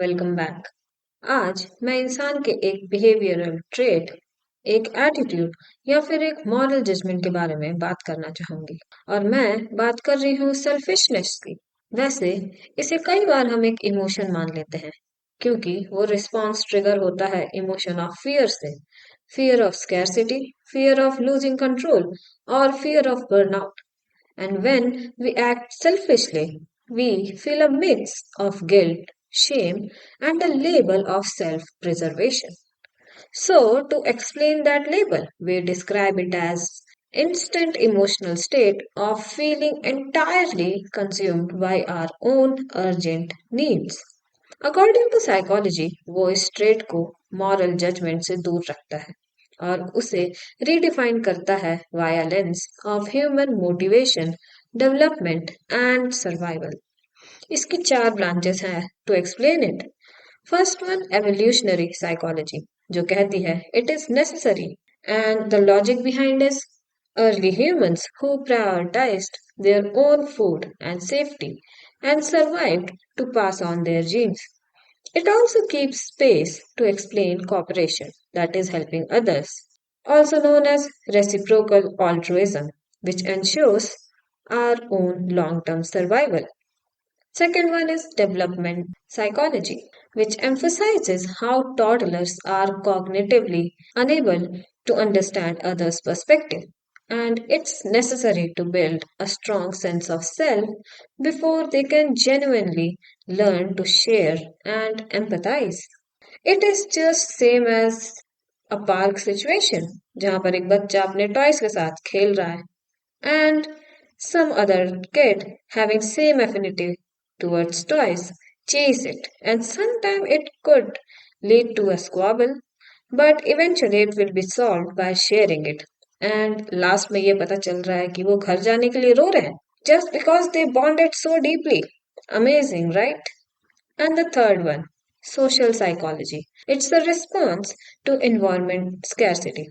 Welcome back. आज मैं इंसान के एक बिहेवियरल ट्रेट, एक एटीट्यूड या फिर एक मॉरल जजमेंट के बारे में बात करना चाहूंगी। और मैं बात कर रही हूँ सेल्फिशनेस की। वैसे इसे कई बार हम एक इमोशन मान लेते हैं, क्योंकि वो रिस्पॉन्स ट्रिगर होता है इमोशन ऑफ फियर से। Fear of scarcity, fear of losing control और fear of burnout. And when we act selfishly, we feel a mix of guilt, shame, and a label of self preservation. So, to explain that label, we describe it as instant emotional state of feeling entirely consumed by our own urgent needs. According to psychology वो इस trait को moral judgement से दूर रखता है और उसे redefine करता है via lens of human motivation, development and survival. इसकी चार ब्रांचेस हैं to explain it. First one evolutionary psychology, जो कहती है it is necessary, and the logic behind is early humans who prioritized their own food and safety and survived to pass on their genes. It also keeps space to explain cooperation, that is, helping others, also known as reciprocal altruism, which ensures our own long term survival. Second one is development psychology, which emphasizes how toddlers are cognitively unable to understand others' perspective. And it's necessary to build a strong sense of self before they can genuinely learn to share and empathize. It is just same as a park situation जहाँ पर एक बच्चा अपने toys के साथ खेल रहा है and some other kid having same affinity towards toys chase it, and sometimes it could lead to a squabble, but eventually it will be solved by sharing it. And last में ये पता चल रहा है कि वो घर जाने के लिए रो रहे हैं just because they bonded so deeply. Amazing, right? And the third one, social psychology. It's the response to environment scarcity.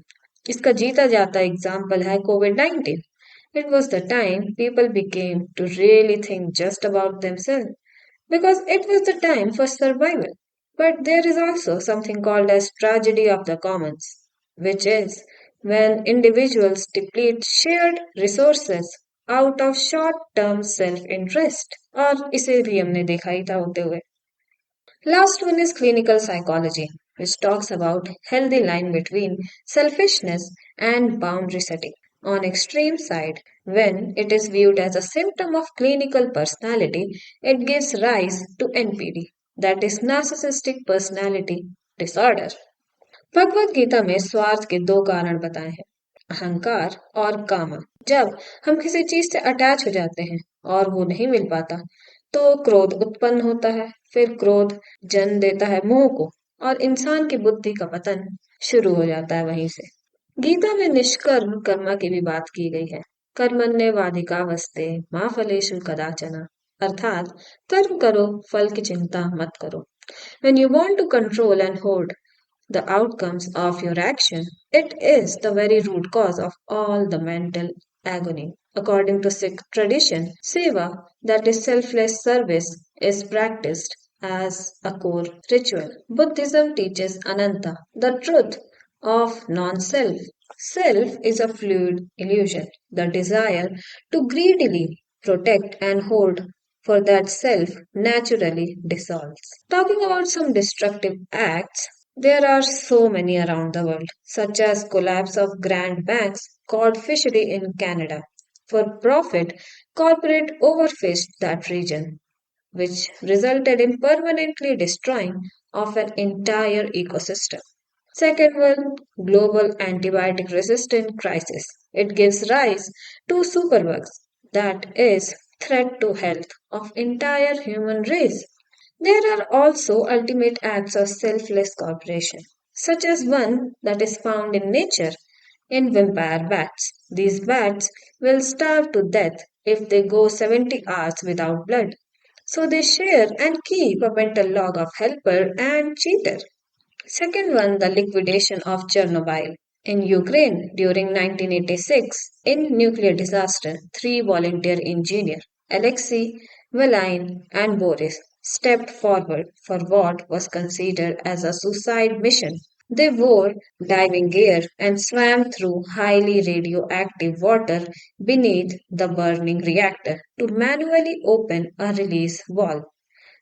इसका जीता जाता एग्जाम्पल है कोविड-19. It was the time people became to really think just about themselves because it was the time for survival. But there is also something called as tragedy of the commons, which is when individuals deplete shared resources out of short-term self-interest. और इसे भी हमने देखा ही था होते हुए. Last one is clinical psychology, which talks about healthy line between selfishness and boundary setting. On extreme side, when it is viewed as a symptom of clinical personality, it gives rise to NPD, that is narcissistic personality disorder. Bhagavad Gita में स्वार्थ के दो कारण बताए हैं, अहंकार और कामा। जब हम किसी चीज से अटैच हो जाते हैं और वो नहीं मिल पाता तो क्रोध उत्पन्न होता है। फिर क्रोध जन्म देता है मोह को और इंसान की बुद्धि का पतन शुरू हो जाता है वहीं से। गीता में निष्कर्म कर्मा की भी बात की गई है। कर्मण्येवाधिकारस्ते मा फलेषु कदाचन, अर्थात कर्म करो, फल की चिंता मत करो। When you want to control and hoard the outcomes of your action, it is the very root cause of all the mental agony. According to Sikh tradition, seva, that is selfless service, is practiced as a core ritual. Buddhism teaches Ananta, the truth of non self. Self is a fluid illusion. The desire to greedily protect and hold for that self naturally dissolves. Talking about some destructive acts, there are so many around the world, such as collapse of grand banks called fishery in Canada. For profit, corporate overfished that region, which resulted in permanently destroying of an entire ecosystem. Second one, global antibiotic resistant crisis. It gives rise to superbugs, that is threat to health of entire human race. There are also ultimate acts of selfless cooperation, such as one that is found in nature in vampire bats. These bats will starve to death if they go 70 hours without blood. So they share and keep a mental log of helper and cheater. Second one, the liquidation of Chernobyl. In Ukraine during 1986, in nuclear disaster, three volunteer engineers, Alexei, Valyn, and Boris, stepped forward for what was considered as a suicide mission. They wore diving gear and swam through highly radioactive water beneath the burning reactor to manually open a release valve.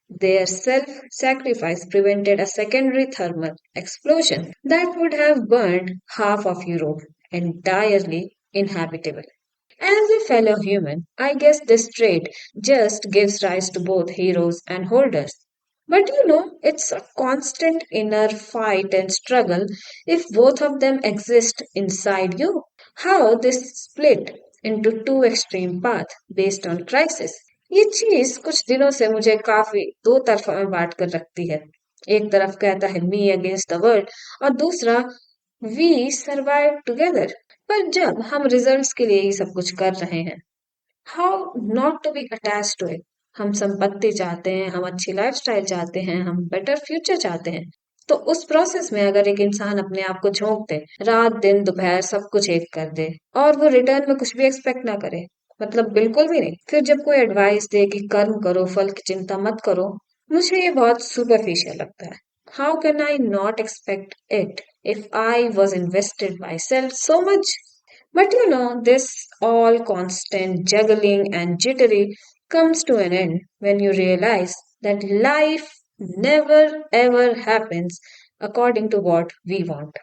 Their self sacrifice prevented a secondary thermal explosion that would have burned half of Europe entirely inhabitable. As a fellow human, I guess this trait just gives rise to both heroes and holders. But it's a constant inner fight and struggle if both of them exist inside you. How this split into two extreme paths based on crisis. ये चीज कुछ दिनों से मुझे काफी दो तरफा में बांट कर रखती है। एक तरफ कहता है मी अगेंस्ट द वर्ल्ड और दूसरा वी सर्वाइव टुगेदर। पर जब हम रिजल्ट्स के लिए ही सब कुछ कर रहे हैं, how not to be attach to it. हम संपत्ति चाहते हैं, हम अच्छी लाइफस्टाइल चाहते हैं, हम बेटर फ्यूचर चाहते हैं। तो उस प्रोसेस में अगर एक इंसान अपने आप को झोंक दे, रात दिन दोपहर सब कुछ एक कर दे और वो रिटर्न में कुछ भी एक्सपेक्ट ना करे, मतलब बिल्कुल भी नहीं, फिर जब कोई एडवाइस दे कि कर्म करो फल की चिंता मत करो, मुझे ये बहुत सुपरफिशियल लगता है। How can I not expect it if I was invested my self so much? But this all constant juggling and jittery comes to an end when you realize that life never ever happens according to what we want.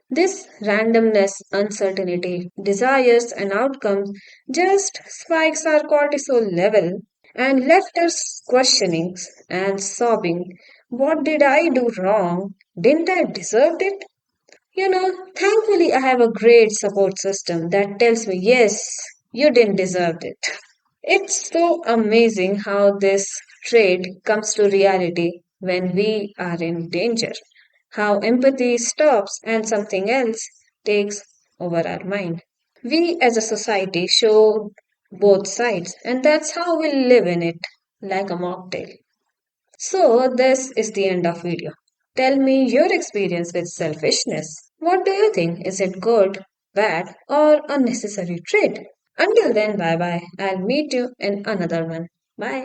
This randomness, uncertainty, desires, and outcomes just spikes our cortisol level and left us questioning and sobbing. What did I do wrong? Didn't I deserve it? Thankfully, I have a great support system that tells me, yes, you didn't deserve it. It's so amazing how this trait comes to reality when we are in danger. How empathy stops and something else takes over our mind. We as a society show both sides, and that's how we live in it, like a mocktail. So this is the end of video. Tell me your experience with selfishness. What do you think? Is it good, bad, or a necessary trait? Until then, bye bye. I'll meet you in another one. Bye.